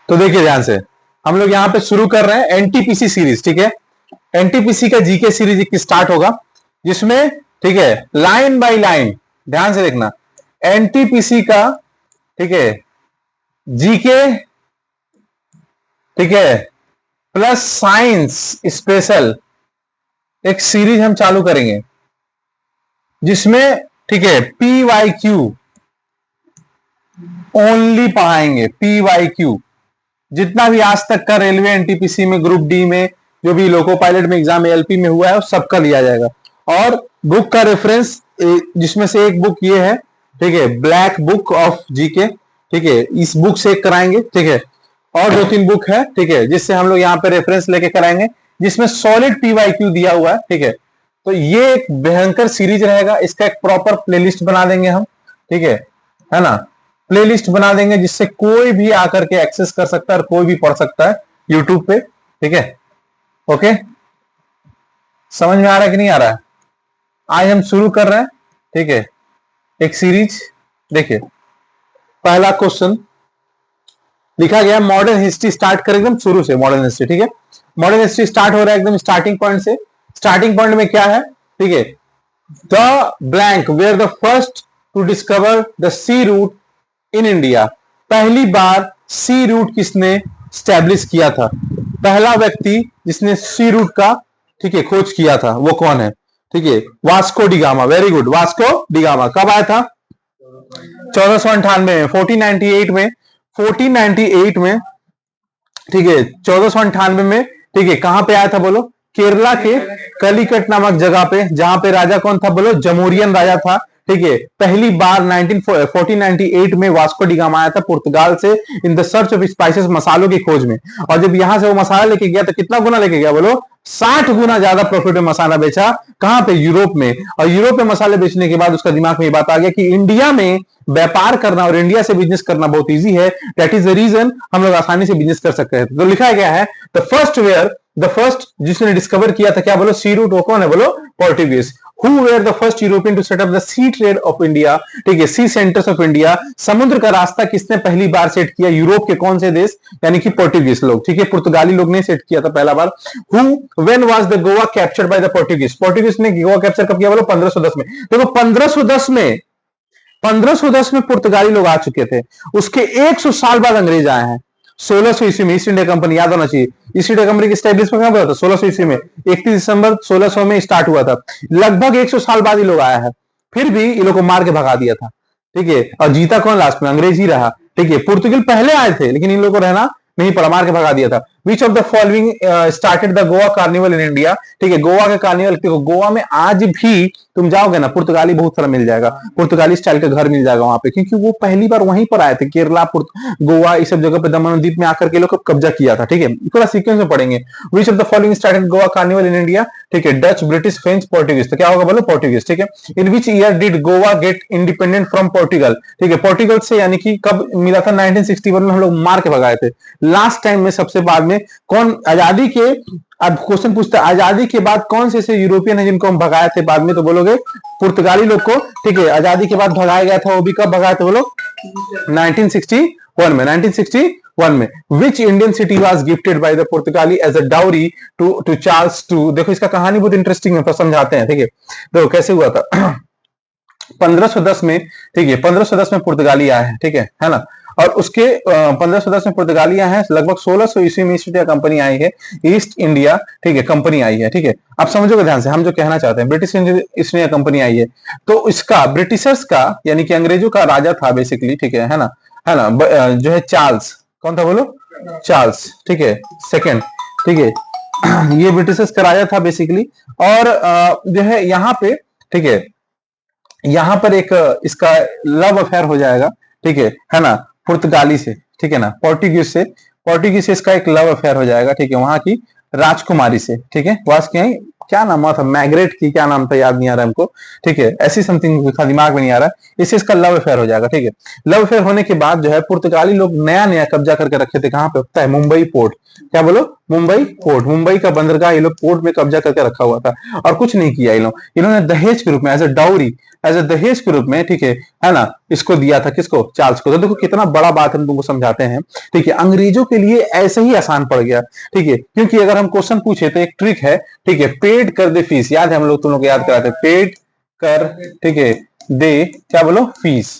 तो देखिए ध्यान से, हम लोग यहां पे शुरू कर रहे हैं एनटीपीसी सीरीज, ठीक है। एनटीपीसी का जीके सीरीज स्टार्ट होगा, जिसमें ठीक है लाइन बाय लाइन ध्यान से देखना, एनटीपीसी का ठीक है जीके, ठीक है, प्लस साइंस स्पेशल एक सीरीज हम चालू करेंगे, जिसमें ठीक है पीवाईक्यू ओनली पढ़ाएंगे। पीवाईक्यू जितना भी आज तक का रेलवे एनटीपीसी में, ग्रुप डी में, जो भी लोको पायलट में एग्जाम एलपी में हुआ है, सबका लिया जाएगा। और बुक का रेफरेंस, जिसमें से एक बुक ये है, ठीक है, ब्लैक बुक ऑफ जीके, ठीक है, इस बुक से कराएंगे, ठीक है। और 2-3 बुक है, ठीक है, जिससे हम लोग यहाँ पे रेफरेंस लेके कराएंगे, जिसमें सॉलिड पीवाईक्यू दिया हुआ है, ठीक है। तो ये एक भयंकर सीरीज रहेगा, इसका एक प्रॉपर प्लेलिस्ट बना देंगे हम, ठीक है ना। प्लेलिस्ट बना देंगे जिससे कोई भी आकर के एक्सेस कर सकता है और कोई भी पढ़ सकता है यूट्यूब पे, ठीक है। ओके, समझ में आ रहा है कि नहीं आ रहा है? आज हम शुरू कर रहे हैं, ठीक है, एक सीरीज। देखिए पहला क्वेश्चन लिखा गया, मॉडर्न हिस्ट्री स्टार्ट करें एकदम शुरू से, मॉडर्न हिस्ट्री, ठीक है। मॉडर्न हिस्ट्री स्टार्ट हो रहा है एकदम स्टार्टिंग पॉइंट से। स्टार्टिंग पॉइंट में क्या है, ठीक है, the blank were the first to discover the sea route in India. पहली बार सी रूट किसने स्टैब्लिश किया था? पहला व्यक्ति जिसने सी रूट का, ठीक है, खोज किया था, वो कौन है? ठीक है, Vasco da Gama. Very good, Vasco da Gama. कब आया था? 1498 में, 1498 में, 1498 में, ठीक है, 1498 में, ठीक है। कहां पे आया था बोलो? केरला के कलिकट नामक जगह पे, जहां पे राजा कौन था बोलो? जमोरियन राजा था, ठीक है। पहली बार 1498 में वास्को डिगामा आया था पुर्तगाल से, in the search of spices, मसालों की खोज में। और जब यहां से वो मसाला लेके गया तो कितना गुना लेके गया बोलो? 60 गुना ज्यादा प्रॉफिट में मसाला बेचा। कहां पे? यूरोप में। और यूरोप में मसाले बेचने के बाद उसका दिमाग में ये बात आ गया कि इंडिया में व्यापार करना और इंडिया से बिजनेस करना बहुत इजी है। दैट इज द रीजन हम लोग आसानी से बिजनेस कर सकते हैं। तो लिखा गया है द फर्स्ट जिसने डिस्कवर किया था, क्या बोलो? सी रूट। वो कौन है बोलो? Portuguese. Who were the first European to set up the sea trade of India? ठीक है, सी सेंटर्स ऑफ इंडिया, समुद्र का रास्ता किसने पहली बार सेट किया? यूरोप के कौन से देश? यानी कि पोर्टुगीज लोग, ठीक है, पुर्तगाली लोग ने सेट किया था पहला बार। When was the Goa captured by the Portuguese? Portuguese ने गोवा कैप्चर कब किया बोलो? 1510 में। देखो 1510 में पुर्तगाली लोग आ चुके थे। उसके 100 साल बाद अंग्रेज आए हैं। 1600 ईस्वी में ईस्ट इंडिया कंपनी, याद होना चाहिए, ईस्ट इंडिया कंपनी की स्टैब्लिशमेंट कब हुआ था? 1600 ईस्वी में, 31 दिसंबर 1600 में स्टार्ट हुआ था। लगभग 100 साल बाद ये लोग आया है, फिर भी ये लोग को मार के भगा दिया था, ठीक है। और जीता कौन लास्ट में? अंग्रेज ही रहा, ठीक है। पुर्तगाल पहले आए थे, लेकिन इन लोगों को रहना नहीं पड़ा, मार के भगा दिया था। विच of the following started the Goa carnival in India? ठीक है, गोवा के कार्निवल, देखो गोवा में आज भी तुम जाओगे ना, पुर्तगाली बहुत सारा मिल जाएगा, पुर्तगाली स्टाइल का घर मिल जाएगा वहां पे, क्योंकि वो पहली बार वहीं पर आए थे। केरला, गोवा, इस सब जगह पे दमन द्वीप में आकर के लोग कब्जा किया था, ठीक है। पूरा सीक्वेंस में पढ़ेंगे। विच of the following started Goa carnival in India? ठीक है, डच, ब्रिटिश, फ्रेंच, पोर्टुगीज। तो क्या होगा बोलो? पोर्टुगीज, ठीक है। In which year did Goa get independent from Portugal? ठीक है, पोर्टुगल से, यानी कि कब मिला था? 1961 में हम लोग मार के भगाए थे लास्ट टाइम में। सबसे बाद में कौन आजादी के, अब क्वेश्चन पूछता है आजादी के बाद कौन से ऐसे यूरोपियन है जिनको हम भगाए थे बाद में? तो बोलोगे पुर्तगाली लोग को, ठीक है। आजादी के बाद भगाया गया था, वो भी कब भगाए थे बोलो? 1961 में। 1961 में which Indian city was gifted by the पुर्तगाली as a dowry to Charles two? देखो इसका कहानी बहुत इंटरेस्टिंग है, तो समझाते हैं, ठीक है। देखो कैसे हुआ था। 1510 में, ठीक है, 1510 में पुर्तगाली आए हैं, ठीक है ना। और उसके 1510 में पुर्तगाली आए हैं, लगभग 1600 ईस्वी में ईस्ट इंडिया कंपनी आई है, ईस्ट इंडिया, ठीक है, कंपनी आई है, ठीक है। आप समझोगे ध्यान से हम जो कहना चाहते हैं, ब्रिटिश ईस्ट इंडिया कंपनी आई है, तो इसका ब्रिटिशर्स का, यानी कि अंग्रेजों का राजा था बेसिकली, ठीक है ना, जो है चार्ल्स। कौन था बोलो? चार्ल्स, ठीक है, सेकेंड, ठीक है। ये ब्रिटिशर्स का राजा था बेसिकली। और जो है यहाँ पे, ठीक है, यहां पर एक इसका लव अफेयर हो जाएगा, ठीक है ना, पुर्तगाली से, ठीक है ना, पोर्टुगीज से इसका एक लव अफेयर हो जाएगा, ठीक है, वहां की राजकुमारी से, ठीक है, वास की क्या नाम था, मैग्रेट की क्या नाम था, याद नहीं आ रहा हमको, ठीक है, ऐसी समथिंग था, दिमाग में नहीं आ रहा, इससे इसका लव अफेयर हो जाएगा, ठीक है। लव अफेयर होने के बाद जो है पुर्तगाली लोग नया नया कब्जा करके रखे थे, कहां पे होता है, मुंबई पोर्ट, क्या बोलो, मुंबई पोर्ट, मुंबई का बंदरगाह ये लोग पोर्ट में कब्जा करके रखा हुआ था, और कुछ नहीं किया इन्होंने दहेज के रूप में, as a dowry, as a दहेज के रूप में, ठीक है ना, इसको दिया था, किसको, चार्ल्स को। तो देखो कितना बड़ा बात हम तुमको समझाते हैं, ठीक है, अंग्रेजों के लिए ऐसे ही आसान पड़ गया, ठीक है, क्योंकि अगर हम क्वेश्चन पूछे तो एक ट्रिक है, ठीक है, पेड कर दे फीस, याद है हम लोग, तुम लोग याद कराते, पेड कर, ठीक है, दे, क्या बोलो, फीस,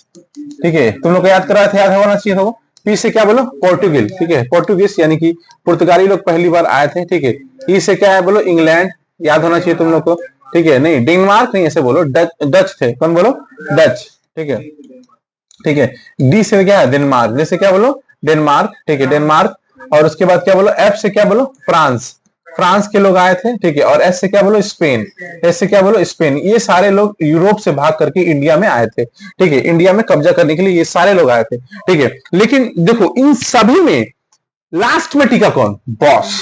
ठीक है, तुम लोग को याद कराया था, याद होना चाहिए था, फीस से क्या बोलो, पोर्टुगल, ठीक है, पोर्टुगीज यानी कि पुर्तगाली लोग पहली बार आए थे, ठीक है, ई से क्या है बोलो, इंग्लैंड, याद होना चाहिए तुम लोग को, ठीक है, नहीं डेनमार्क नहीं, ऐसे बोलो, डच थे, कौन बोलो, डच, ठीक है, ठीक है, डी से क्या है, डेनमार्क, जैसे क्या बोलो, डेनमार्क, ठीक है, डेनमार्क, और उसके बाद क्या बोलो, एफ से क्या बोलो, फ्रांस, फ्रांस के लोग आए थे, ठीक है, और एस से क्या बोलो, स्पेन, एस से क्या बोलो, स्पेन, ये सारे लोग यूरोप से भाग करके इंडिया में आए थे, ठीक है, इंडिया में कब्जा करने के लिए ये सारे लोग आए थे, ठीक है, लेकिन देखो इन सभी में लास्ट में टिका कौन, बॉस,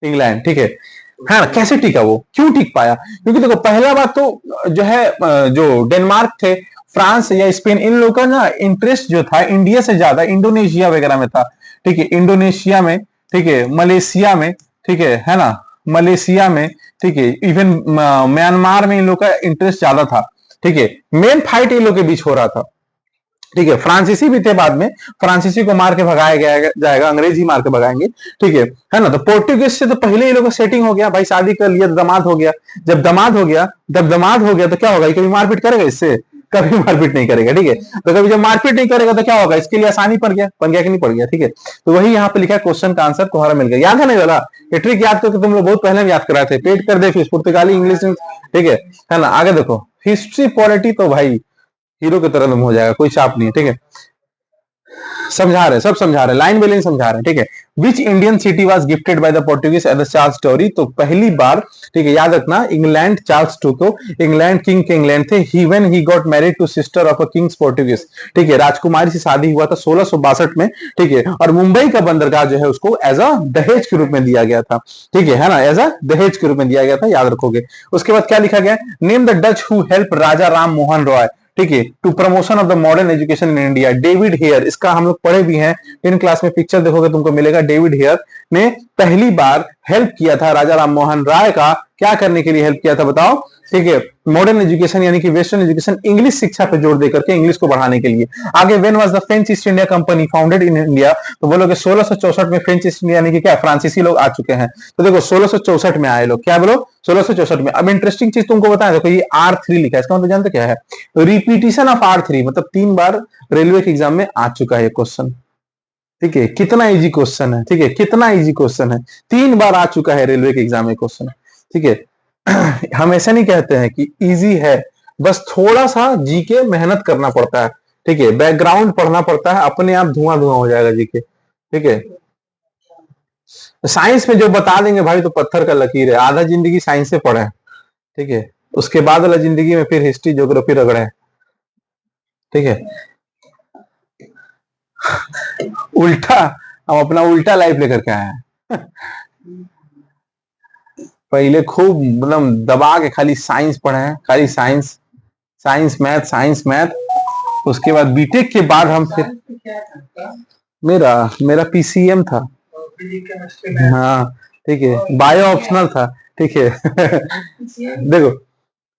इंग्लैंड, ठीक है ना, कैसे टिका वो, क्यों टिक पाया, क्योंकि देखो पहला बात तो जो है, जो डेनमार्क थे, फ्रांस या स्पेन, इन लोगों का ना इंटरेस्ट जो था इंडिया से ज्यादा इंडोनेशिया वगैरह में था, ठीक है, इंडोनेशिया में, ठीक है, मलेशिया में, ठीक है ना, मलेशिया में, ठीक है, इवन म्यांमार में इन लोग का इंटरेस्ट ज्यादा था, ठीक है, मेन फाइट इन लोग के बीच हो रहा था, ठीक है, फ्रांसीसी भी थे बाद में, फ्रांसीसी को मार के भगाया गया जाएगा, अंग्रेजी मार के भगाएंगे, ठीक है ना, तो पोर्टुगीज से तो पहले ही लोगों का सेटिंग हो गया भाई, शादी कर लिया तो दामाद हो गया, जब दामाद हो गया, तो क्या होगा, कभी मारपीट करेगा इससे, कभी मारपीट नहीं करेगा, ठीक है, तो कभी जब मारपीट नहीं करेगा तो क्या होगा, इसके लिए आसानी पड़ गया कि नहीं पड़ गया, ठीक है, तो वही यहाँ पे लिखा है, क्वेश्चन का आंसर तुम्हारा मिल गया, याद है नहीं वाला, ये ट्रिक याद करके तुम लोग बहुत पहले में याद कराए थे, पेड कर दे फिर पुर्तगाली इंग्लिश, ठीक है ना, आगे देखो हिस्ट्री पॉलिटी तो भाई हीरो की तरह तुम हो जाएगा, कोई चाप नहीं है, ठीक है, समझा रहे, सब समझा रहे, लाइन बाय लाइन समझा रहे हैं, ठीक है, which Indian city was gifted by the Portuguese at the Charles dowry, तो पहली बार, ठीक है, याद रखना, इंग्लैंड, चार्ल्स टू को इंग्लैंड किंग के इंग्लैंड थे, he when he got married to sister of a king's Portuguese, ठीक है, राजकुमारी से शादी हुआ था 1662 में, ठीक है, और मुंबई का बंदरगाह जो है उसको एज अ दहेज के रूप में दिया गया था, ठीक है ना, एज अ दहेज के रूप में दिया गया था, याद रखोगे। उसके बाद क्या लिखा गया, name the Dutch who help Raja Ram Mohan Roy, ठीक है, to promotion of the modern education in India, David Hare, इसका हम लोग पढ़े भी हैं, इन क्लास में पिक्चर देखोगे तुमको मिलेगा, डेविड हेयर ने पहली बार हेल्प किया था राजा राम मोहन राय का, क्या करने के लिए हेल्प किया था बताओ, ठीक है, मॉडर्न एजुकेशन यानी कि वेस्टर्न एजुकेशन, इंग्लिश शिक्षा पे जोर देकर के इंग्लिश को बढ़ाने के लिए। आगे when was the French east India company founded in India, तो बोलोगे 1664 में फ्रेंच ईस्ट इंडिया यानी कि क्या, फ्रांसीसी लोग आ चुके हैं, तो देखो 1664 में आए लोग, क्या बोलो 1664 में। अब इंटरेस्टिंग चीज तुमको बताएं, देखो ये R3 लिखा है, इसका मतलब जानते क्या है, रिपीटिशन ऑफ R3, मतलब 3 बार रेलवे के एग्जाम में आ चुका है क्वेश्चन, ठीक है, कितना इजी क्वेश्चन है, ठीक है, कितना इजी क्वेश्चन है, 3 बार आ चुका है रेलवे के एग्जाम में क्वेश्चन, ठीक है। हम ऐसा नहीं कहते हैं कि इजी है, बस थोड़ा सा जीके मेहनत करना पड़ता है, ठीक है, बैकग्राउंड पढ़ना पड़ता है, अपने आप धुआं धुआं हो जाएगा जीके, ठीक है। साइंस में जो बता देंगे भाई तो पत्थर का लकीर है, आधा जिंदगी साइंस से पढ़े, ठीक है, उसके बाद वाला जिंदगी में फिर हिस्ट्री ज्योग्राफी रगड़े, ठीक है। उल्टा, हम अपना उल्टा लाइफ लेकर के आए हैं। पहले खूब मतलब दबा के खाली साइंस पढ़े हैं, खाली साइंस, साइंस मैथ, उसके बाद बीटेक के बाद हम फिर, मेरा मेरा पीसीएम था, हाँ ठीक है, बायो ऑप्शनल था, ठीक है। देखो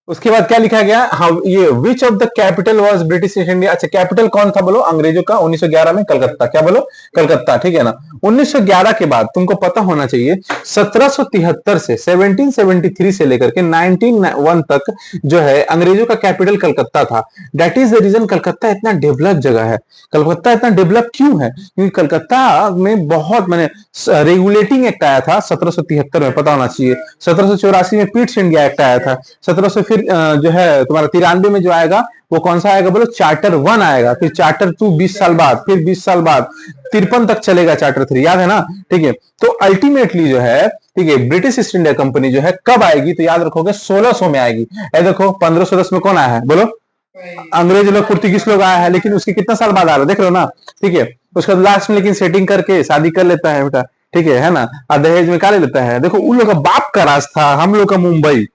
उसके बाद क्या लिखा गया, हाँ ये विच of the capital was British East India, अच्छा कैपिटल कौन था बोलो अंग्रेजों का 1911 में, कलकत्ता, क्या बोलो कलकत्ता, ठीक है ना। 1911 के बाद तुमको पता होना चाहिए 1773 से 1773 से लेकर के 1901 तक जो है अंग्रेजों का कैपिटल कलकत्ता था। That is the reason Calcutta इतना डेवलप जगह है। कलकत्ता इतना डेवलप क्यों है, क्योंकि कलकत्ता में बहुत मैंने रेगुलेटिंग एक्ट आया था 1773 में, पता होना चाहिए। 1784 में पीट्स इंडिया एक्ट आया था। 1700 फिर जो है तुम्हारा 93 में जो आएगा वो कौन सा आएगा बोलो, चार्टर 1 आएगा, फिर चार्टर 2 20 साल बाद, फिर 20 साल बाद 53 तक चलेगा चार्टर 3, याद है ना, ठीक है। तो अल्टीमेटली जो है, ठीक है, ब्रिटिश ईस्ट इंडिया कंपनी जो है कब आएगी, तो याद रखोगे 1600 में आएगी। ए देखो 1510 में कौन आया है बोलो, अंग्रेज लोग, पुर्तगीज लोग आया है, लेकिन उसके कितना साल बाद आ रहा है देख रहे हो ना, ठीक है। उसके बाद लास्ट में लेकिन सेटिंग करके शादी कर लेता है बेटा, ठीक है ना। और दहेज में क्या ले लेता है, देखो उन लोग का बाप का राज था, हम लोग का मुंबई,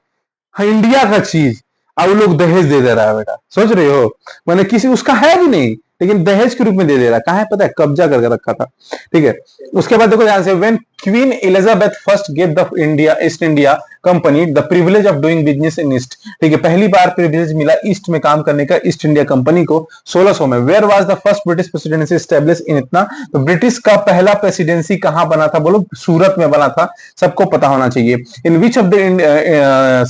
हाँ, इंडिया का चीज, अब वो लोग दहेज दे रहा है बेटा, सोच रहे हो, मैंने किसी उसका है भी नहीं, लेकिन दहेज के रूप में दे रहा है, कहाँ है पता है, कब्जा करके रखा था। ठीक है, उसके बाद देखो ध्यान से, when queen Elizabeth first gave the India east India company the privilege of doing business in east, ठीक है, पहली बार प्रिविलेज मिला ईस्ट में काम करने का ईस्ट इंडिया कंपनी को 1600 में। Where was the first British presidency establish in इतना, तो ब्रिटिश का पहला प्रेसिडेंसी कहां बना था, बोलो सूरत में बना था, सबको पता होना चाहिए। In which of the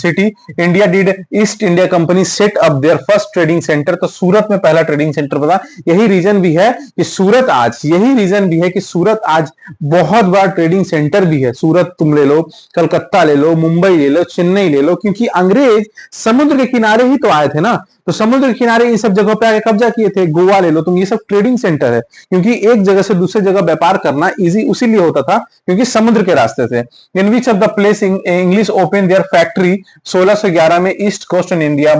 city India did East India Company set up their first trading centre, तो सूरत में पहला ट्रेडिंग सेंटर बना। यही रीजन भी है कि सूरत आज, यही रीजन भी है कि सूरत आज बहुत बड़ा ट्रेडिंग सेंटर भी है। सूरत तुम ले लो, कलकत्ता ले लो, मुंबई ले लो, चेन्नई ले लो, क्योंकि अंग्रेज समुद्र के किनारे ही तो आए थे ना, तो समुद्र के किनारे इन सब जगहों पे आके कब्जा किए थे। गोवा ले लो तुम, ये सब ट्रेडिंग सेंटर है, क्योंकि एक जगह से दूसरे जगह व्यापार करना इजी उसीलिए होता था क्योंकि समुद्र के रास्ते थे। In which of the place English open their factory 1611 में east coast in India,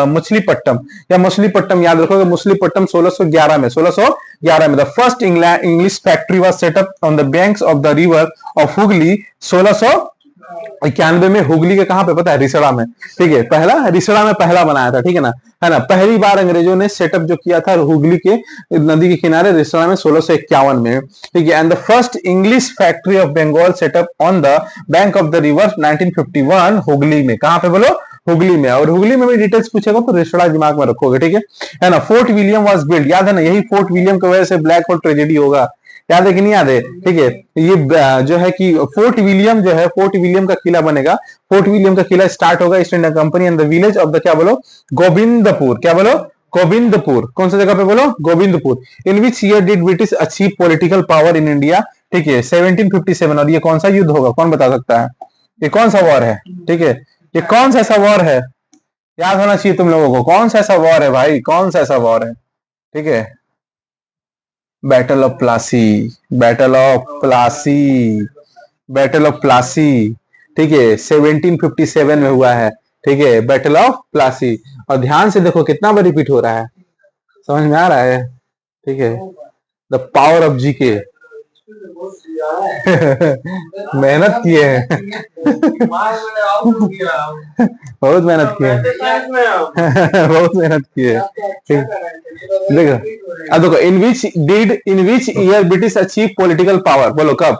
Machilipatnam या मछलीपट्टनम याद रखोगे, मछलीपट्टनम 1611 में, 1611 में the first English factory was set up on the banks of the river of Hooghly 1691 में। हुगली के कहां पे पता है, रिसड़ा में, ठीक है, पहला रिसड़ा में पहला बनाया था, ठीक है ना, पहली बार अंग्रेजों ने सेटअप जो किया था हुगली के नदी के किनारे रिसड़ा में 1651 में, ठीक है। And the first English factory of Bengal set up on the bank of the river 1951 Hooghly में, कहां पे बोलो, हुगली में। और हुगली में भी डिटेल्स पूछेगा तो रिसड़ा दिमाग में रखोगे, ठीक है ना। फोर्ट विलियम वाज बिल्ड, याद है ना, यही फोर्ट विलियम की वजह से ब्लैक होल ट्रेजेडी होगा, याद है कि नहीं याद है, ठीक है। ये जो है कि फोर्ट विलियम जो है, फोर्ट विलियम का किला बनेगा, फोर्ट विलियम का किला स्टार्ट होगा east India company and the village of the, क्या बोलो, गोविंदपुर, क्या बोलो, गोविंदपुर, कौन सा जगह पे बोलो, Govindpur. In which year did British achieve political power in India, ठीक है, 1757। और ये कौन सा युद्ध होगा, कौन बता सकता है, ये कौन सा वॉर है, ठीक है, ये कौन सा ऐसा वॉर है, याद होना चाहिए तुम लोगों को, कौन सा ऐसा वॉर है भाई, कौन सा ऐसा वॉर है, ठीक है, battle of Plassey, battle of Plassey, battle of Plassey, ठीक है, 1757 में हुआ है, ठीक है, बैटल ऑफ प्लासी। और ध्यान से देखो कितना बार रिपीट हो रहा है, समझ में आ रहा है, ठीक है, द पावर ऑफ जीके। मेहनत किए हैं बहुत मेहनत किए बहुत मेहनत किए, देखो अब देखो, in which year British achieve political power, बोलो कब,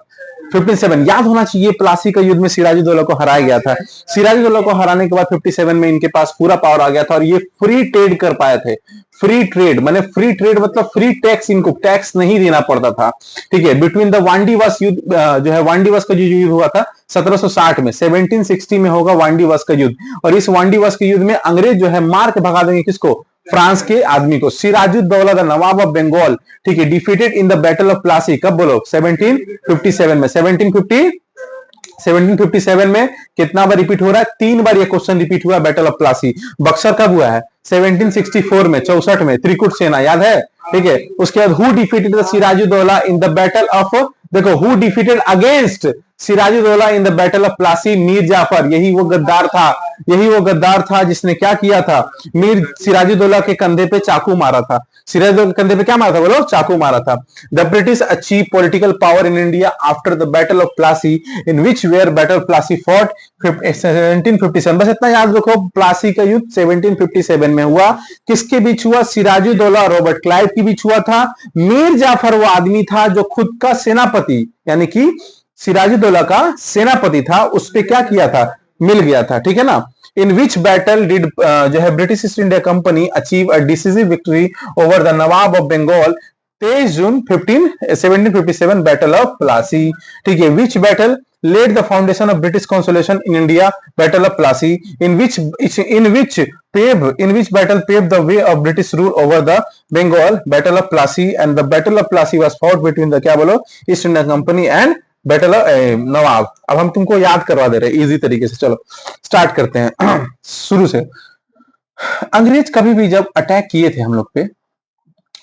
57। याद होना चाहिए प्लासी का युद्ध में सिराजुद्दौला को हराया गया था, सिराजुद्दौला को हराने के बाद 57 में इनके पास पूरा पावर आ गया था और ये फ्री ट्रेड कर पाए थे। फ्री ट्रेड माने, फ्री ट्रेड मतलब फ्री टैक्स, इनको टैक्स नहीं देना पड़ता था, ठीक है। बिटवीन द वांडीवास युद्ध जो है, वांडीवास का जो युद्ध हुआ था 1760 में, 1760 में होगा वांडीवास का युद्ध, और इस वांडीवास के युद्ध में अंग्रेज जो है मार के भगा देंगे किसको, फ्रांस के आदमी को। सिराजुद्दौला द नवाब ऑफ बंगाल, ठीक है, defeated in the battle of Plassey, कब बोलो, 1757 में। 1757 में कितना बार रिपीट हो रहा है, 3 बार ये क्वेश्चन रिपीट हुआ, बैटल ऑफ प्लासी। बक्सर कब हुआ है, 1764 में, 64 में, त्रिकुट सेना, याद है, ठीक है। उसके बाद who defeated the Siraj ud Daulah in the battle of, देखो who defeated against Siraj ud Daulah in the battle of Plassey, Mir Jafar, यही वो गद्दार था, यही वो गद्दार था जिसने क्या किया था, मीर सिराजुद्दौला के कंधे पे चाकू मारा था, सिराजुद्दौला के कंधे पे क्या मारा था, बोलो, चाकू मारा था। The British achieve political power in India after the battle of Plassey, in which were battle Plassey fought 1757, बस इतना याद रखो, प्लासी का युद्ध 1757 में हुआ, किसके बीच हुआ, सिराजुद्दौला और रॉबर्ट क्लाइव के बीच हुआ था। मीर जाफर वो आदमी था जो खुद का सेनापति, यानी कि सिराजुद्दौला का सेनापति था, उस पे क्या किया था, मिल गया था, ठीक है ना। इन विच बैटल डिड जो है British East India company achieve a decisive victory over the nawab of Bengal 23 June 1757, battle of Plassey, ठीक है। Which battle laid the foundation of British consolation in India, battle of Plassey, in which battle paved the way of British rule over the Bengal, battle of Plassey, and the battle of Plassey was fought between the, क्या बोलो, East India Company and battle of nawab. अब हम तुमको याद करवा दे रहे हैं easy तरीके से, चलो स्टार्ट करते हैं शुरू से। अंग्रेज कभी भी जब अटैक किए थे हम लोग पे,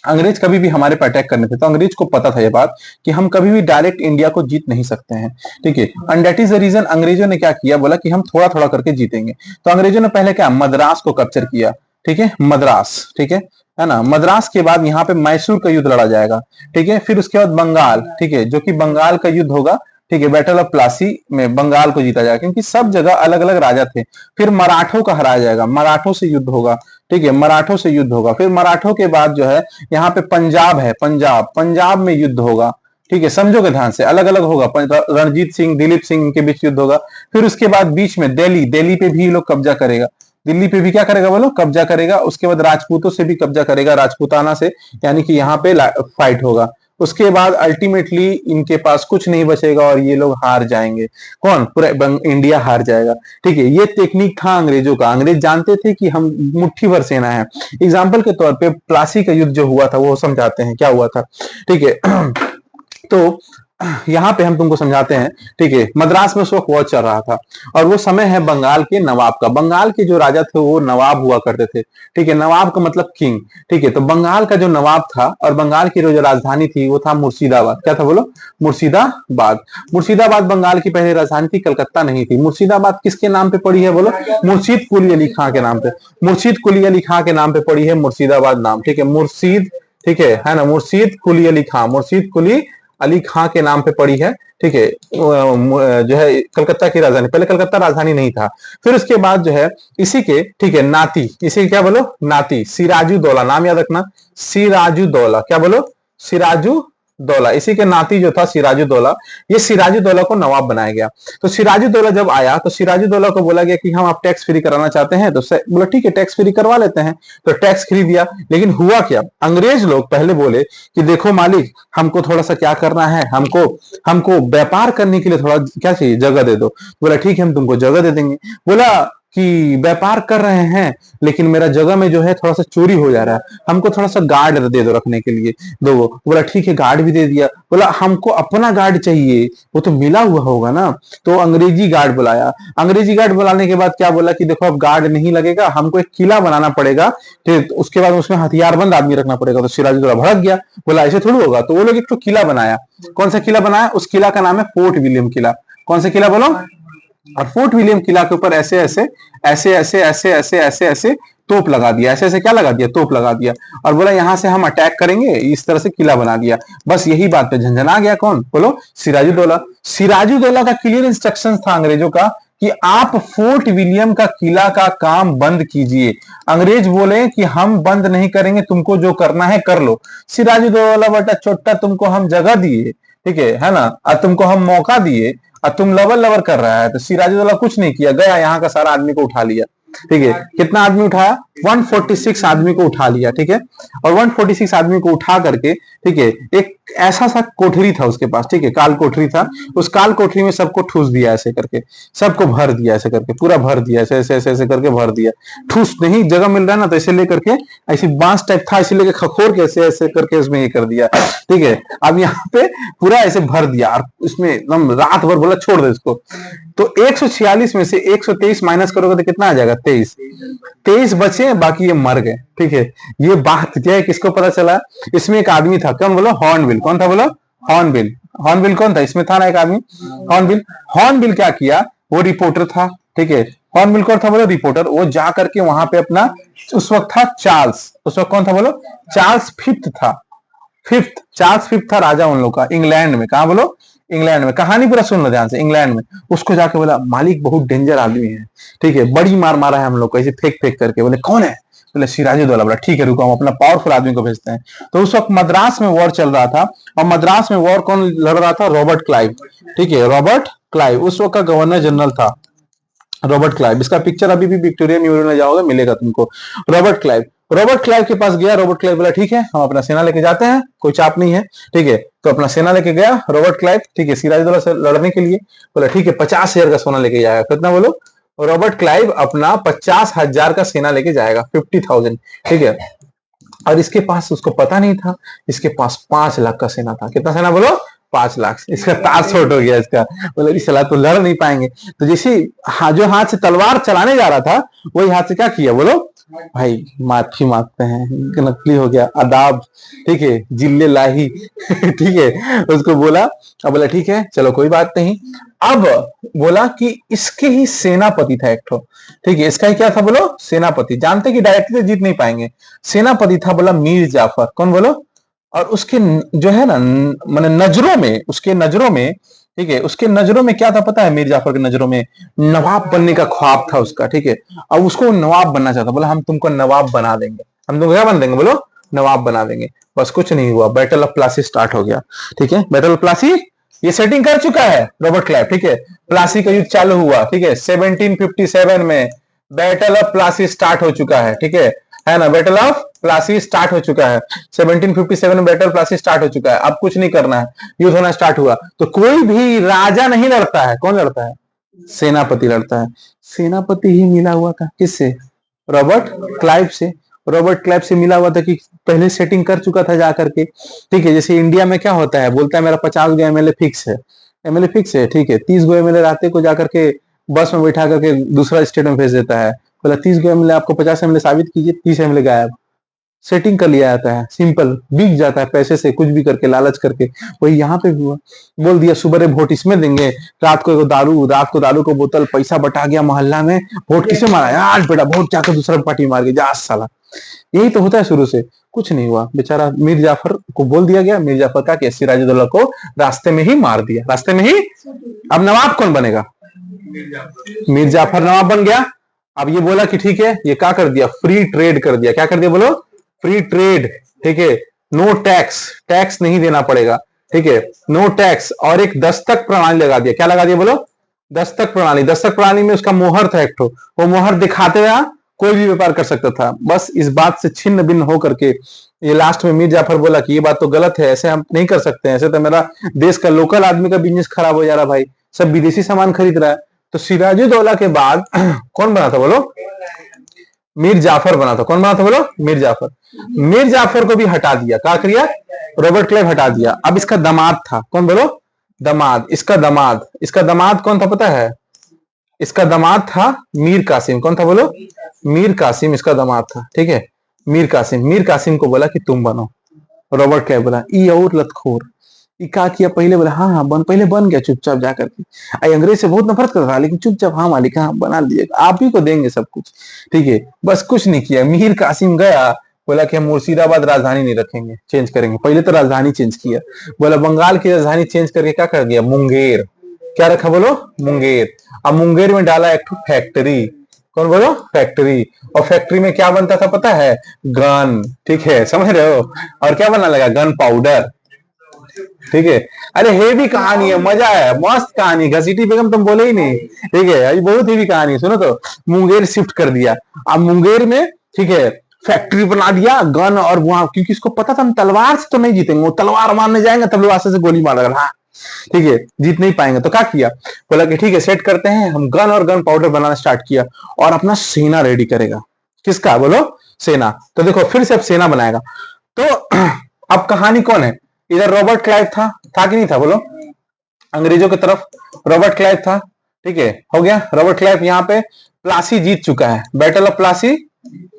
अंग्रेज कभी भी हमारे पे अटैक करने थे, तो अंग्रेज को पता था ये बात कि हम कभी भी डायरेक्ट इंडिया को जीत नहीं सकते हैं, ठीक है। And that is the reason अंग्रेजों ने क्या किया, बोला कि हम थोड़ा थोड़ा करके जीतेंगे। तो अंग्रेजों ने पहले क्या, मद्रास को कैप्चर किया, ठीक है, मद्रास, ठीक है है ना। मद्रास के बाद यहाँ पे मैसूर का युद्ध लड़ा जाएगा, ठीक है। फिर उसके बाद बंगाल, ठीक है, जो कि बंगाल का युद्ध होगा, ठीक है। बैटल ऑफ प्लासी में बंगाल को जीता जाएगा, क्योंकि सब जगह अलग अलग राजा थे। फिर मराठों का हराया जाएगा, मराठों से युद्ध होगा, ठीक है, मराठों से युद्ध होगा। फिर मराठों के बाद जो है यहाँ पे पंजाब है, पंजाब में युद्ध होगा, ठीक है। समझोगे ध्यान से, अलग अलग होगा, रणजीत सिंह दिलीप सिंह के बीच युद्ध होगा। फिर उसके बाद बीच में दिल्ली पे भी लोग कब्जा करेगा, दिल्ली पे भी क्या करेगा बोलो, कब्जा करेगा। उसके बाद राजपूतों से भी कब्जा करेगा, राजपूताना से, यानी कि यहाँ पे फाइट होगा। उसके बाद अल्टीमेटली इनके पास कुछ नहीं बचेगा और ये लोग हार जाएंगे। कौन? पूरा इंडिया हार जाएगा, ठीक है। ये टेक्निक था अंग्रेजों का। अंग्रेज जानते थे कि हम मुट्ठी भर सेना है। एग्जाम्पल के तौर पे प्लासी का युद्ध जो हुआ था वो समझाते हैं क्या हुआ था, ठीक है। तो यहाँ पे हम तुमको समझाते हैं, ठीक है। मद्रास में उस वक्त वॉर चल रहा था और वो समय है बंगाल के नवाब का। बंगाल के जो राजा थे वो नवाब हुआ करते थे, ठीक है। नवाब का मतलब किंग, ठीक है। तो बंगाल का जो नवाब था और बंगाल की जो राजधानी थी वो था मुर्शिदाबाद। क्या था बोलो? मुर्शिदाबाद। मुर्शिदाबाद बंगाल की पहली राजधानी थी, कलकत्ता नहीं थी। मुर्शिदाबाद किसके नाम पे पड़ी है बोलो? मुर्शीद कुली अली खां के नाम पे। मुर्शीद कुली अली खां के नाम पे पड़ी है मुर्शिदाबाद नाम, ठीक है। मुर्शीद, ठीक है ना। मुर्शीद कुली अली खां, मुर्शीद कुली अली खां के नाम पे पड़ी है, ठीक है। जो है कलकत्ता की राजधानी, पहले कलकत्ता राजधानी नहीं था। फिर उसके बाद जो है इसी के, ठीक है, नाती, इसी क्या बोलो? नाती, सिराजुद्दौला, नाम याद रखना, सिराजुद्दौला। क्या बोलो? सिराजुद्दौला। इसी के नाती जो था सिराजुद्दौला, ये सिराजुद्दौला को नवाब बनाया गया। तो सिराजुद्दौला जब आया तो सिराजुद्दौला को बोला गया कि हम आप टैक्स फ्री कराना चाहते हैं, तो बोला ठीक है टैक्स फ्री करवा लेते हैं। तो टैक्स फ्री दिया। लेकिन हुआ क्या, अंग्रेज लोग पहले बोले कि देखो मालिक, हमको थोड़ा सा क्या करना है, हमको व्यापार करने के लिए थोड़ा क्या चाहिए, जगह दे दो। बोला ठीक है हम तुमको जगह दे देंगे। बोला कि व्यापार कर रहे हैं लेकिन मेरा जगह में जो है थोड़ा सा चोरी हो जा रहा है, हमको थोड़ा सा गार्ड दे दो रखने के लिए, दो। बोला ठीक है गार्ड भी दे दिया। बोला हमको अपना गार्ड चाहिए, वो तो मिला हुआ होगा ना। तो अंग्रेजी गार्ड बुलाया। अंग्रेजी गार्ड बुलाने के बाद क्या बोला कि देखो अब गार्ड नहीं लगेगा, हमको एक किला बनाना पड़ेगा, फिर उसके बाद उसमें हथियारबंद आदमी रखना पड़ेगा। तो सिराजुद्दौला भड़क गया, बोला ऐसे थोड़ी होगा। तो वो लोग एक तो किला बनाया। कौन सा किला बनाया? उस किला का नाम है फोर्ट विलियम किला। कौन सा किला बोलो? और फोर्ट विलियम किला के ऊपर ऐसे ऐसे ऐसे ऐसे ऐसे ऐसे ऐसे ऐसे तोप लगा दिया, ऐसे ऐसे क्या लगा दिया? तोप लगा दिया। और बोला यहां से हम अटैक करेंगे, इस तरह से किला बना दिया। बस यही बात पे झंझना गया कौन बोलो? सिराजुद्दौला। सिराजुद्दौला का क्लियर इंस्ट्रक्शन था अंग्रेजों का कि आप फोर्ट विलियम का किला का काम बंद कीजिए। अंग्रेज बोले कि हम बंद नहीं करेंगे, तुमको जो करना है कर लो। सिराजुद्दौला बेटा छोटा, तुमको हम जगह दिए, ठीक है ना, और तुमको हम मौका दिए और तुम लवर लवर कर रहा है। तो सिराजुद्दौला कुछ नहीं किया, गया यहाँ का सारा आदमी को उठा लिया, ठीक है। कितना आदमी उठाया? 146 आदमी को उठा लिया, ठीक है। और 146 आदमी को उठा करके, ठीक है, एक ऐसा सा कोठरी था उसके पास, ठीक है, काल कोठरी था। उस काल कोठरी में सबको ठूस दिया, ऐसे करके सबको भर दिया, ऐसे करके पूरा भर दिया, ऐसे ऐसे ऐसे ऐसे करके भर दिया। ठूस नहीं जगह मिल रहा है ना, तो ऐसे लेकर के, ऐसी बांस टाइप था, इसे लेकर खखोर के ऐसे ऐसे करके उसमें ये कर दिया, ठीक है। अब यहाँ पे पूरा ऐसे भर दिया और उसमें एकदम रात भर बोला छोड़ दे इसको। तो 146 में से 123 माइनस करोगे तो कितना आ जाएगा? 23 बचे, बाकी ये मर गए, ठीक है। ये बात क्या है, किसको पता चला? इसमें एक आदमी था, कौन बोलो? हॉर्नबिल। कौन था बोलो? हॉर्नबिल। हॉर्नबिल कौन था? इसमें था ना एक आदमी, हॉर्नबिल। हॉर्नबिल क्या किया? वो रिपोर्टर था, ठीक है। हॉर्नबिल कौन था बोलो? रिपोर्टर। वो जा करके वहां पे अपना, उस वक्त था चार्ल्स, उस वक्त कौन था बोलो? चार्ल्स फिफ्थ था, फिफ्थ, चार्ल्स फिफ्थ था राजा उन लोग का, इंग्लैंड में। कहा बोलो? इंग्लैंड में। कहानी पूरा सुन लो ध्यान से। इंग्लैंड में उसको जाके बोला मालिक बहुत डेंजर आदमी है, ठीक है, बड़ी मार मारा है हम लोग को, ऐसे फेंक फेंक करके। बोले कौन है? बोले सिराजुद्दौला। बोला ठीक है रुको, हम अपना पावरफुल आदमी को भेजते हैं। तो उस वक्त मद्रास में वॉर चल रहा था और मद्रास में वॉर कौन लड़ रहा था? रॉबर्ट क्लाइव, ठीक है। रॉबर्ट क्लाइव उस वक्त का गवर्नर जनरल था, रॉबर्ट क्लाइव। इसका पिक्चर अभी भी विक्टोरिया म्यूजियम में जाओगे मिलेगा तुमको। रॉबर्ट क्लाइव, रॉबर्ट क्लाइव के पास गया। रॉबर्ट क्लाइव बोला ठीक है हम अपना सेना लेके जाते हैं, कोई चाप नहीं है, ठीक है। तो अपना सेना लेके गया रॉबर्ट क्लाइव, ठीक है, सिराजुद्दौला से लड़ने के लिए। बोला ठीक है 50,000 का सोना लेके जाएगा। कितना बोलो? रॉबर्ट क्लाइव अपना 50,000 का सेना लेके जाएगा, 50,000, ठीक है। और इसके पास, उसको पता नहीं था, इसके पास 5 लाख का सेना था। कितना सेना बोलो? 5 लाख। इसका तार छोट हो गया इसका, बोले इस सलाह तो लड़ नहीं पाएंगे। तो जैसे जो हाथ से तलवार चलाने जा रहा था वही हाथ से क्या किया बोलो? भाई माफी मांगते हैं, नकली हो गया, अदाब, ठीक है, जिल्ले लाही ठीक है, उसको बोला। अब बोला ठीक है चलो कोई बात नहीं, अब बोला कि इसके ही सेनापति था एक ठो, ठीक है, इसका ही क्या था बोलो, सेनापति। जानते कि डायरेक्टली जीत नहीं पाएंगे, सेनापति था बोला मीर जाफर। कौन बोलो? और उसके जो है ना माने नजरों में, उसके नजरों में, ठीक है, उसके नजरों में क्या था पता है? मीर जाफर के नजरों में नवाब बनने का ख्वाब था उसका, ठीक है। अब उसको नवाब बनना चाहता, बोला हम तुमको नवाब बना देंगे, हम तुमको क्या बना देंगे बोलो, नवाब बना देंगे। बस कुछ नहीं हुआ, बैटल ऑफ प्लासी स्टार्ट हो गया, ठीक है। बैटल ऑफ प्लासी ये सेटिंग कर चुका है रॉबर्ट क्लाइव, ठीक है। प्लासी का युद्ध चालू हुआ, ठीक है, 1757 में बैटल ऑफ प्लासी स्टार्ट हो चुका है ना, बैटल ऑफ प्लासी स्टार्ट हो चुका है, 1757 में बैटल प्लासी स्टार्ट हो चुका है। अब कुछ नहीं करना है, युद्ध होना स्टार्ट हुआ। तो कोई भी राजा नहीं लड़ता है, कौन लड़ता है? सेनापति लड़ता है। सेनापति ही मिला हुआ था किससे? रॉबर्ट क्लाइव से। रॉबर्ट क्लाइव से मिला हुआ था कि पहले सेटिंग कर चुका था जाकर के, ठीक है। जैसे इंडिया में क्या होता है, बोलता है मेरा 50 गो एमएलए फिक्स है, एमएलए फिक्स है, ठीक है। 30 गो एमएलए राते को जाकर के बस में बैठा करके दूसरा स्टेट में भेज देता है, बोला 30 गो एमएलए आपको 50 एमएलए साबित कीजिए, 30 एमएलए गायब। सेटिंग कर लिया जाता है, सिंपल, बिक जाता है पैसे से, कुछ भी करके, लालच करके। वही यहाँ पे भी हुआ, बोल दिया सुबह वोट इसमें देंगे, रात को दारू को बोतल, पैसा बटा गया मोहल्ला में, वोट किसे मारा यार बेटा, वोट जाकर दूसरा पार्टी मार गया, जा साला। यही तो होता है शुरू से। कुछ नहीं हुआ, बेचारा मीर जाफर को बोल दिया गया, मीर जाफर का कि सिराजुद्दौला को रास्ते में ही मार दिया, रास्ते में ही। अब नवाब कौन बनेगा? मीर जाफर नवाब बन गया। अब ये बोला कि ठीक है, ये क्या कर दिया, फ्री ट्रेड कर दिया। क्या कर दिया बोलो? फ्री ट्रेड, ठीक है। नो टैक्स, टैक्स नहीं देना पड़ेगा, ठीक है, नो टैक्स। और एक दस्तक प्रणाली लगा दिया। क्या लगा दिया बोलो? दस्तक प्रणाली। दस्तक प्रणाली में उसका मोहर था एक ठो, वो मोहर दिखाते हुए कोई भी व्यापार कर सकता था। बस इस बात से छिन्न भिन्न होकर के ये लास्ट में मीर जाफर बोला कि ये बात तो गलत है, ऐसे हम नहीं कर सकते हैं, ऐसे तो मेरा देश का लोकल आदमी का बिजनेस खराब हो जा रहा भाई, सब विदेशी सामान खरीद रहा है। तो सिराजुद्दौला के बाद कौन बना था बोलो? मीर जाफर बना था। कौन बना था बोलो? मीर जाफर। मीर जाफर को भी हटा दिया, क्या किया? रॉबर्ट क्लाइव हटा दिया। अब इसका दामाद था, कौन बोलो? दामाद। इसका दामाद कौन था पता है? इसका दामाद था मीर कासिम। कौन था बोलो? मीर कासिम इसका दामाद था, ठीक है। मीर कासिम को बोला कि तुम बनो। रॉबर्ट क्लाइव बोला ई और लतखोर, क्या किया पहले? बोला हाँ हाँ पहले बन गया चुपचाप जाकर के। आई अंग्रेज से बहुत नफरत कर रहा, लेकिन चुपचाप हाँ मालिक हाँ बना दीजिएगा, आप ही को देंगे सब कुछ, ठीक है। बस कुछ नहीं किया। मीर कासिम गया, बोला कि हम मुर्शिदाबाद राजधानी नहीं रखेंगे, चेंज करेंगे। पहले तो राजधानी चेंज किया, बोला बंगाल की राजधानी चेंज करके क्या कर दिया? मुंगेर। क्या रखा बोलो? मुंगेर। अब मुंगेर में डाला एक फैक्ट्री। कौन बोलो? फैक्ट्री। और फैक्ट्री में क्या बनता था पता है? गन, ठीक है, समझ रहे हो। और क्या बनने लगा? गन पाउडर, ठीक है। अरे हेवी कहानी है, मजा है, मस्त कहानी। घसीटी बेगम तुम बोले ही नहीं, ठीक है, अभी बहुत हेवी कहानी है, सुनो तो। मुंगेर शिफ्ट कर दिया। अब मुंगेर में, ठीक है, फैक्ट्री बना दिया गन। और वहां क्योंकि इसको पता था हम तलवार से तो नहीं जीतेंगे, वो तलवार मारने जाएंगे तब लोग आस्ते से गोली मार लगा, हाँ ठीक है, जीत नहीं पाएंगे। तो क्या किया? बोला कि ठीक है सेट करते हैं हम गन, और गन पाउडर बनाना स्टार्ट किया, और अपना सेना रेडी करेगा। किसका बोलो? सेना। तो देखो फिर से अब सेना बनाएगा। तो अब कहानी कौन है? इधर रॉबर्ट क्लाइव था कि नहीं था बोलो? अंग्रेजों की तरफ रॉबर्ट क्लाइव था, ठीक है, हो गया। रॉबर्ट क्लाइव यहाँ पे प्लासी जीत चुका है, बैटल ऑफ प्लासी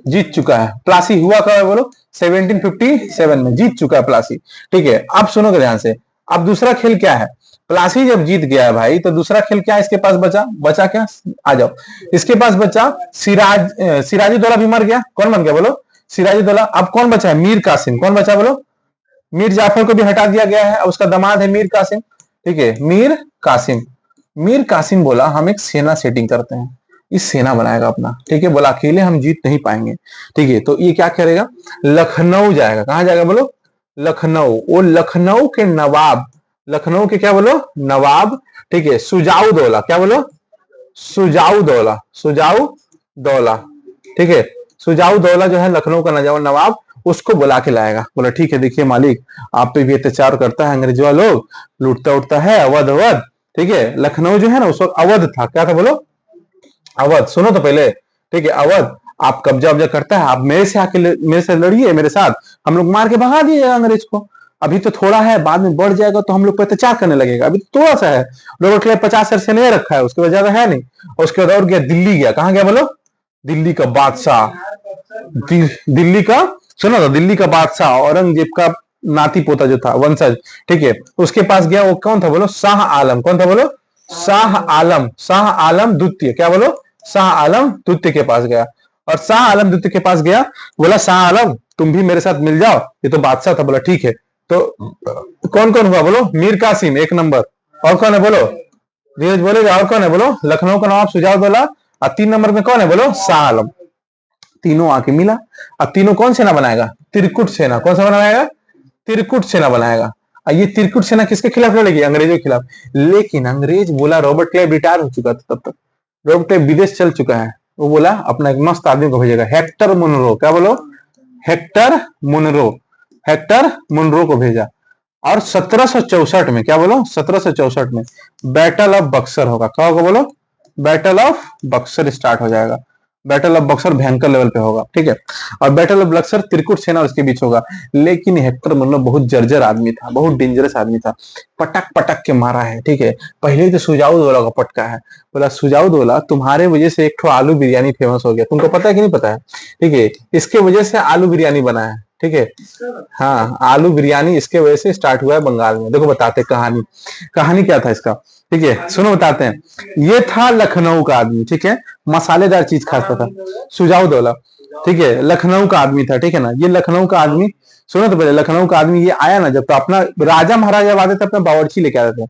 जीत चुका है। प्लासी हुआ कब है बोलो? 1757 में जीत चुका है प्लासी, ठीक है। अब सुनोगे ध्यान से, अब दूसरा खेल क्या है? प्लासी जब जीत गया है भाई, तो दूसरा खेल क्या है इसके पास बचा क्या? आ जाओ, इसके पास बचा सिराजुद्दौला भी मर गया। कौन बन गया बोलो? सिराजुद्दौला। अब कौन बचा है? मीर कासिम। कौन बचा बोलो? मीर जाफर को भी हटा दिया गया है, उसका दामाद है मीर कासिम, ठीक है, मीर कासिम बोला हम एक सेना सेटिंग करते हैं, इस सेना बनाएगा अपना, ठीक है। बोला अकेले हम जीत नहीं पाएंगे, ठीक है। तो ये क्या करेगा? लखनऊ जाएगा। कहां जाएगा बोलो? लखनऊ। वो लखनऊ के नवाब, लखनऊ के क्या बोलो? नवाब, ठीक है, सुजाऊ दौला। क्या बोलो? सुजाऊ दौला, ठीक है। सुजाऊ दौला जो है लखनऊ का नवाब, उसको बुला के लाएगा। बोला ठीक है, देखिए मालिक आप पे भी अत्याचार करता है अंग्रेजवा लोग, लूटता उठता है, अवध, ठीक है। लखनऊ जो है ना उस वक्त अवध था। क्या था बोलो? अवध। सुनो तो पहले, ठीक है, अवध। आप कब्जा करता है, आप मेरे से लड़िए, मेरे साथ, हम लोग मार के भगा दिए अंग्रेज को। अभी तो थोड़ा है, बाद में बढ़ जाएगा तो हम लोग पर अत्याचार करने लगेगा, अभी तो थोड़ा सा है। रॉबर्ट क्लाइव 50 साल से नहीं रखा है, उसके बाद ज्यादा है नहीं। और उसके बाद और गया दिल्ली, गया कहां गया बोलो? दिल्ली का बादशाह, दिल्ली का, सुनो तो, दिल्ली का बादशाह औरंगजेब का नाती पोता जो था, वंशज, ठीक है, उसके पास गया। वो कौन था बोलो? शाह आलम। कौन था बोलो? शाह आलम द्वितीय, क्या बोलो, शाह आलम द्वितीय के पास गया। और शाह आलम द्वितीय के पास गया, बोला शाह आलम तुम भी मेरे साथ मिल जाओ, ये तो बादशाह था। बोला ठीक है। तो कौन कौन हुआ बोलो, मीर कासिम एक नंबर, और कौन है बोलो, धीरज बोलेगा, और कौन है बोलो, लखनऊ का नवाब शुजाउद्दौला, और 3 नंबर में कौन है बोलो, शाह आलम। तीनों आके मिला। अब तीनों कौन सेना बनाएगा, त्रिकुट सेना। कौन सा बनाएगा, त्रिकुट सेना बनाएगा। और ये त्रिकुट सेना किसके खिलाफ लड़ेगी, अंग्रेजों के खिलाफ। लेकिन अंग्रेज बोला, रॉबर्ट क्लाइव रिटायर हो चुका था तब तक, रॉबर्ट क्लाइव विदेश चल चुका है। वो बोला अपना एक मस्त आदमी को भेजेगा, हेक्टर मुनरो, क्या बोलो, हेक्टर मुनरो, हेक्टर मुनरो को भेजा। और 1764 में, क्या बोलो, 1764 में बैटल ऑफ बक्सर होगा। क्या होगा बोलो, बैटल ऑफ बक्सर स्टार्ट हो जाएगा। बैटल ऑफ बक्सर भयंकर लेवल पे होगा, ठीक है। और बैटल ऑफ बक्सर त्रिकुट सेना उसके बीच होगा। लेकिन हेक्टर मुनरो बहुत जर्जर आदमी था, बहुत डेंजरस आदमी था, पटक पटक के मारा है, ठीक है। पहले तो सुजाउद्दौला का पटका है। बोला सुजाउद्दौला तुम्हारे वजह से एक ठो आलू बिरयानी फेमस हो गया, तुमको पता है कि नहीं पता है, ठीक है। इसके वजह से आलू बिरयानी बना है, ठीक है। हाँ, आलू बिरयानी इसके वजह से स्टार्ट हुआ है बंगाल में। देखो बताते कहानी, कहानी क्या था इसका, ठीक है, सुनो बताते हैं। ये था लखनऊ का आदमी, ठीक है, मसालेदार चीज खाता था, सुजाउद्दौला, ठीक है, लखनऊ का आदमी था, ठीक है ना। ये लखनऊ का आदमी, सुनो तो पहले, लखनऊ का आदमी ये आया ना जब, तो अपना राजा महाराजा आते थे अपना बावर्ची लेके आते थे।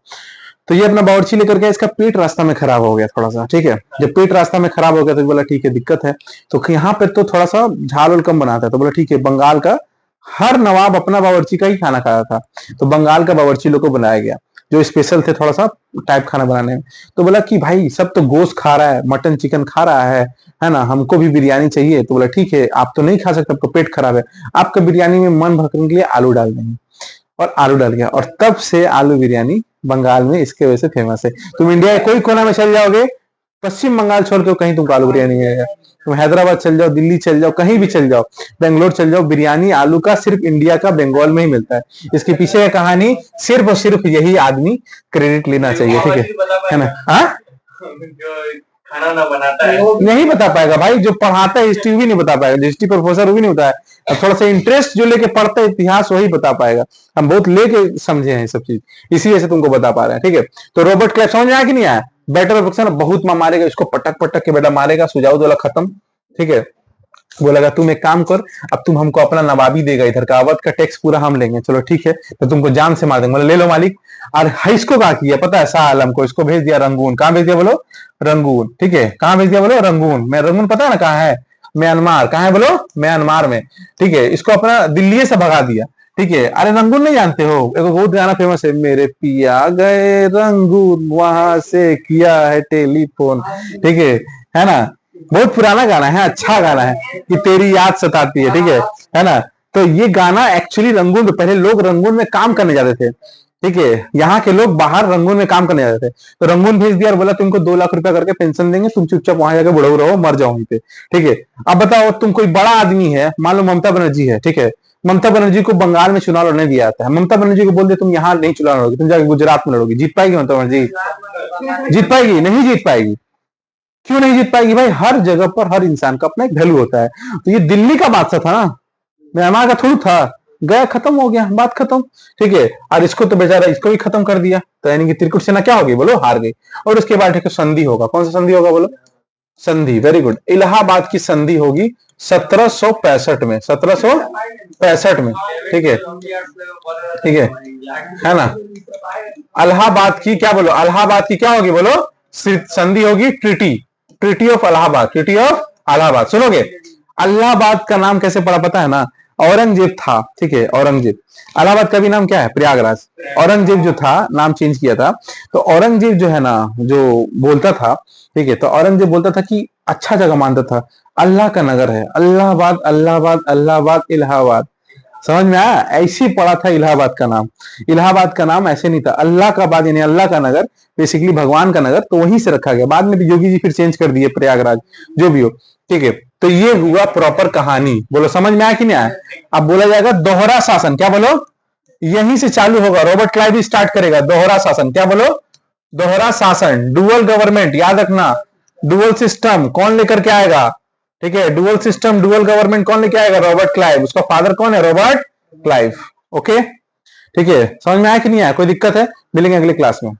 तो ये अपना बावर्ची लेकर के, इसका पेट रास्ता में खराब हो गया थोड़ा सा, ठीक है। जब पेट रास्ता में खराब हो गया तो बोला ठीक है दिक्कत है, तो यहाँ पे तो थोड़ा सा झाल कम बनाता है। तो बोला ठीक है, बंगाल का हर नवाब अपना बावर्ची का ही खाना खाता था, तो बंगाल का बावर्ची लोग को बनाया गया जो स्पेशल थे थोड़ा सा टाइप खाना बनाने में। तो बोला कि भाई सब तो गोश्त खा रहा है, मटन चिकन खा रहा है ना, हमको भी बिरयानी चाहिए। तो बोला ठीक है, आप तो नहीं खा सकते, आपका पेट खराब है, आपका बिरयानी में मन भरने के लिए आलू डाल देंगे। और आलू डाल गया, और तब से आलू बिरयानी बंगाल में इसके वजह से फेमस है। तुम इंडिया के कोई कोना में चल जाओगे, पश्चिम बंगाल छोड़ के कहीं तुमको आलू बिरयानी मिलेगा। तुम हैदराबाद चल जाओ, दिल्ली चल जाओ, कहीं भी चल जाओ, बेंगलोर चल जाओ, बिरयानी आलू का सिर्फ इंडिया का बंगाल में ही मिलता है। इसके पीछे का कहानी सिर्फ और सिर्फ यही आदमी क्रेडिट लेना चाहिए, ठीक है ना। हाँ, खाना ना बनाता है नहीं बता पाएगा भाई, जो पढ़ाता है हिस्ट्री भी नहीं बता पाएगा, हिस्ट्री प्रोफेसर भी नहीं होता है। अब थोड़ा सा इंटरेस्ट जो लेके पढ़ता है इतिहास वही बता पाएगा। हम बहुत लेके समझे हैं सब चीज, इसी वजह से तुमको बता पा रहे हैं, ठीक है। तो रॉबर्ट क्लाइव समझ में आया कि नहीं आया, बैटल ऑफ बक्सर बहुत मारेगा इसको, पटक पटक के बेटा मारेगा, सुजाउद्दौला खत्म, ठीक है। बोलेगा तुम एक काम कर, अब तुम हमको अपना नवाबी देगा, इधर का अवध का टैक्स पूरा हम लेंगे। चलो ठीक है, तो तुमको जान से मार देंगे। बोले ले लो मालिक। और इसको क्या किया पता है, शाह आलम को, इसको भेज दिया रंगून। कहाँ भेज दिया बोलो, रंगून, ठीक है। कहाँ भेज दिया बोलो, रंगून में। रंगून पता है ना कहाँ है, म्यांमार। कहाँ है बोलो, म्यांमार में, ठीक है। इसको अपना दिल्ली से भगा दिया, ठीक है। अरे रंगून नहीं जानते हो, एक बहुत गाना फेमस है, मेरे पिया गए रंगून वहां से किया है टेलीफोन, ठीक है ना। बहुत पुराना गाना है, अच्छा गाना है कि तेरी याद सताती है, ठीक है ना। तो ये गाना एक्चुअली रंगून, पहले लोग रंगून में काम करने जाते थे, ठीक है। यहाँ के लोग बाहर रंगून में काम करने जाते थे, तो रंगून भेज दिया और बोला तुमको 2 लाख रुपया करके पेंशन देंगे, तुम चुपचाप वहां जाकर बुढ़ऊ रहो, मर जाओ वहीं पे, ठीक है। अब बताओ तुम कोई बड़ा आदमी है, मान लो ममता बनर्जी है, ठीक है। ममता बनर्जी को बंगाल में चुनाव लड़ने दिया जाता है, ममता बनर्जी को बोल दे तुम यहाँ नहीं चुनाव लड़ोगे, तुम जाके गुजरात में लड़ोगी, जीत पाएगी ममता बनर्जी, जीत पाएगी, नहीं जीत पाएगी। क्यों नहीं जीत पाएगी भाई, हर जगह पर हर इंसान का अपना एक वैल्यू होता है। तो ये दिल्ली का बादशाह था ना, म्यांमार का थोड़ी था, गया खत्म हो गया, बात खत्म, ठीक है। और इसको तो बेचारा इसको भी खत्म कर दिया, तो यानी कि त्रिकुट सेना क्या होगी बोलो, हार गई। और उसके बाद ठीक है संधि होगा, कौन सा संधि होगा बोलो, संधि, वेरी गुड, इलाहाबाद की संधि होगी 1765 में, 1765 में, ठीक है, ठीक है ना। अलाहाबाद की क्या बोलो, अलाहाबाद की क्या होगी बोलो, संधि होगी, treaty, treaty of Allahabad, treaty of Allahabad. सुनोगे, अलाहाबाद का नाम कैसे पड़ा पता है ना, औरंगजेब था, ठीक है, औरंगजेब। अलाहाबाद का भी नाम क्या है, प्रयागराज। औरंगजेब जो था नाम चेंज किया था, तो औरंगजेब जो है ना, जो बोलता था, ठीक है, तो औरंगजेब बोलता था कि अच्छा जगह मानता था, अल्लाह का नगर है, अल्लाहाबाद अल्लाहाबाद अल्लाहाबाद इलाहाबाद, समझ में आया, ऐसे पड़ा था इलाहाबाद का नाम। इलाहाबाद का नाम ऐसे नहीं था, अल्लाह का बाद यानी अल्लाह का नगर, बेसिकली भगवान का नगर, तो वहीं से रखा गया। बाद में भी योगी जी फिर चेंज कर दिए प्रयागराज, जो भी हो, ठीक है। तो ये हुआ प्रॉपर कहानी, बोलो समझ में आया कि नहीं आया। अब बोला जाएगा दोहरा शासन, क्या बोलो, यहीं से चालू होगा, रॉबर्ट क्लाइव भी स्टार्ट करेगा दोहरा शासन, क्या बोलो, दोहरा शासन, डुअल गवर्नमेंट, याद रखना, डुअल सिस्टम कौन लेकर के आएगा, ठीक है, डुअल सिस्टम डुअल गवर्नमेंट कौन लेके आएगा, रॉबर्ट क्लाइव, उसका फादर कौन है, रॉबर्ट क्लाइव, ओके, ठीक है। समझ में आया कि नहीं आया, कोई दिक्कत है, मिलेंगे अगले क्लास में।